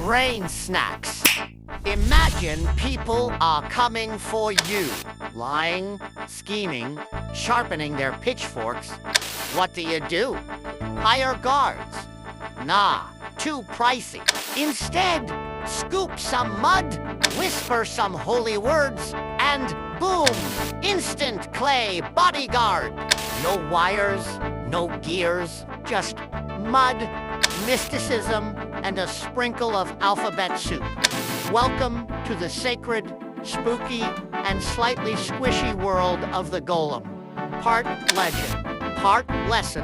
Brain snacks. Imagine people are coming for you. Lying, scheming, sharpening their pitchforks. What do? Hire guards. Nah, too pricey. Instead, scoop some mud, whisper some holy words, and boom! Instant clay bodyguard. No wires, no gears, just mud, mysticism, and a sprinkle of alphabet soup. Welcome to the sacred, spooky, and slightly squishy world of the golem. Part legend, part lesson,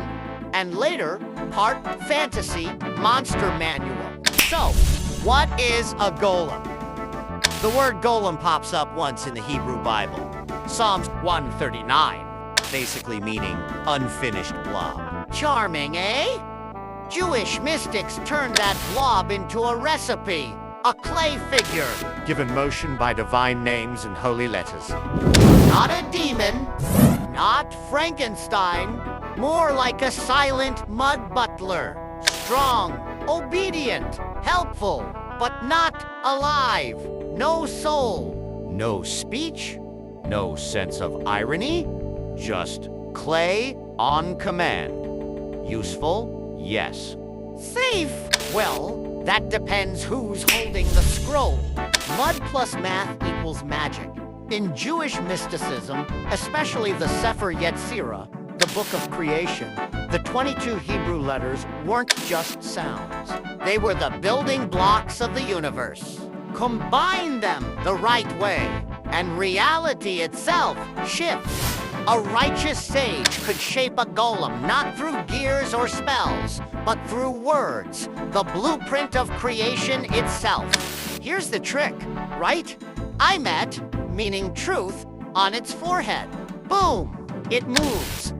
and later, part fantasy monster manual. So, what is a golem? The word golem pops up once in the Hebrew Bible. Psalms 139, basically meaning unfinished blob. Charming, eh? Jewish mystics turned that blob into a recipe, a clay figure, given motion by divine names and holy letters. Not a demon, not Frankenstein, more like a silent mud butler. Strong, obedient, helpful, but not alive. No soul, no speech, no sense of irony, just clay on command. Useful? Yes. Safe? Well, that depends who's holding the scroll. Mud plus math equals magic. In Jewish mysticism, especially the Sefer Yetzirah, the book of creation, the 22 Hebrew letters weren't just sounds. They were the building blocks of the universe. Combine them the right way, and reality itself shifts. A righteous sage could shape a golem not through gears or spells, but through words, the blueprint of creation itself. Here's the trick, right? I met, meaning truth, on its forehead. Boom! It moves.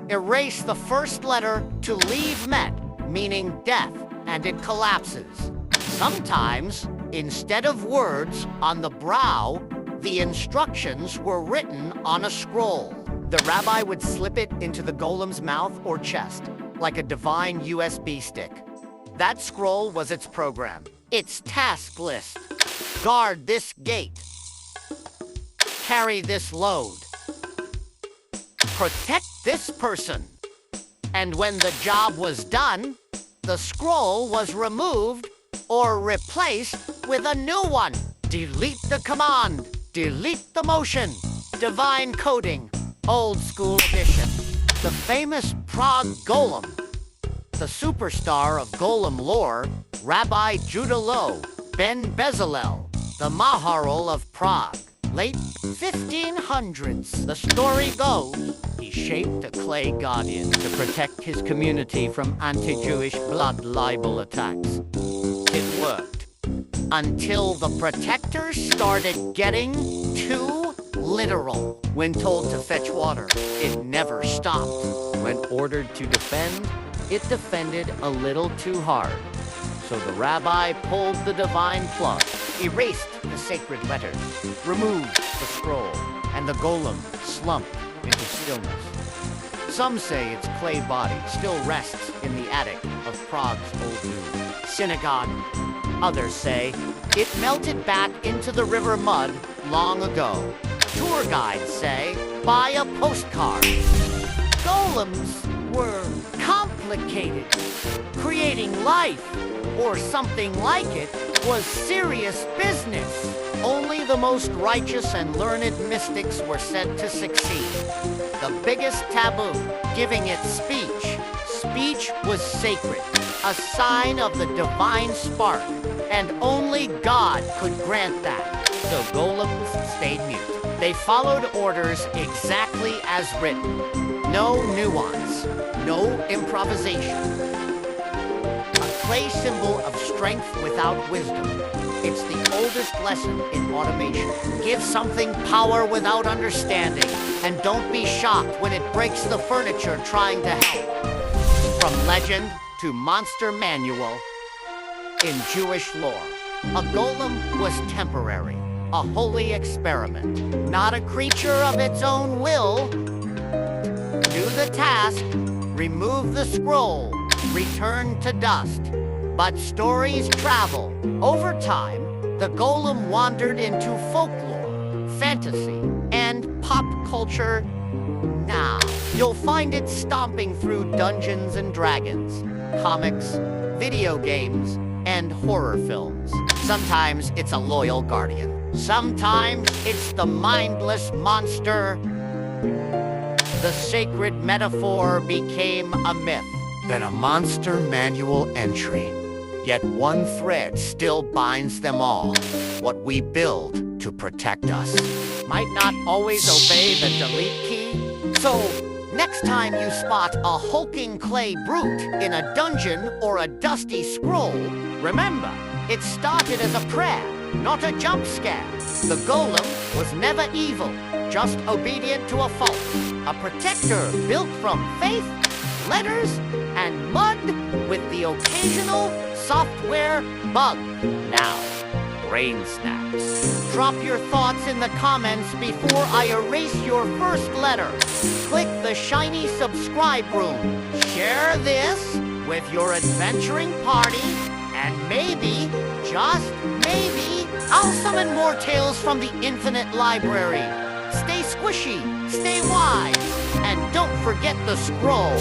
Erase the first letter to leave met, meaning death, and it collapses. Sometimes, instead of words on the brow, the instructions were written on a scroll. The rabbi would slip it into the golem's mouth or chest, like a divine USB stick. That scroll was its program, its task list. Guard this gate. Carry this load. Protect this person. And when the job was done, the scroll was removed or replaced with a new one. Delete the command. Delete the motion. Divine coding. Old school edition. The famous Prague Golem. The superstar of golem lore, Rabbi Judah Loew, Ben Bezalel, the Maharal of Prague. Late 1500s, the story goes, he shaped a clay guardian to protect his community from anti-Jewish blood libel attacks. It worked. Until the protectors started getting too literal. When told to fetch water, it never stopped. When ordered to defend, it defended a little too hard. So the rabbi pulled the divine plug, erased the sacred letters, removed the scroll, and the golem slumped into stillness. Some say its clay body still rests in the attic of Prague's old new synagogue. Others say it melted back into the river mud long ago. Tour guides say, buy a postcard. Golems were complicated. Creating life, or something like it, was serious business. Only the most righteous and learned mystics were said to succeed. The biggest taboo, giving it speech. Speech was sacred, a sign of the divine spark, and only God could grant that. So golems stayed mute. They followed orders exactly as written. No nuance, no improvisation. A clay symbol of strength without wisdom. It's the oldest lesson in automation. Give something power without understanding, and don't be shocked when it breaks the furniture trying to help. From legend to monster manual, in Jewish lore, a golem was temporary, a holy experiment, not a creature of its own will. Do the task, remove the scroll, return to dust. But stories travel. Over time, the golem wandered into folklore, fantasy, and pop culture. Now, you'll find it stomping through Dungeons and Dragons, comics, video games, and horror films. Sometimes it's a loyal guardian. Sometimes it's the mindless monster. The sacred metaphor became a myth, then a monster manual entry. Yet one thread still binds them all, what we build to protect us. Might not always obey the delete key. So, next time you spot a hulking clay brute in a dungeon or a dusty scroll, remember, it started as a prayer, not a jump scare. The golem was never evil, just obedient to a fault. A protector built from faith, letters, and mud with the occasional software bug. Now, brain snaps. Drop your thoughts in the comments before I erase your first letter. Click the shiny subscribe room. Share this with your adventuring party, and maybe, just maybe, I'll summon more tales from the infinite library. Stay squishy, stay wise, and don't forget the scroll.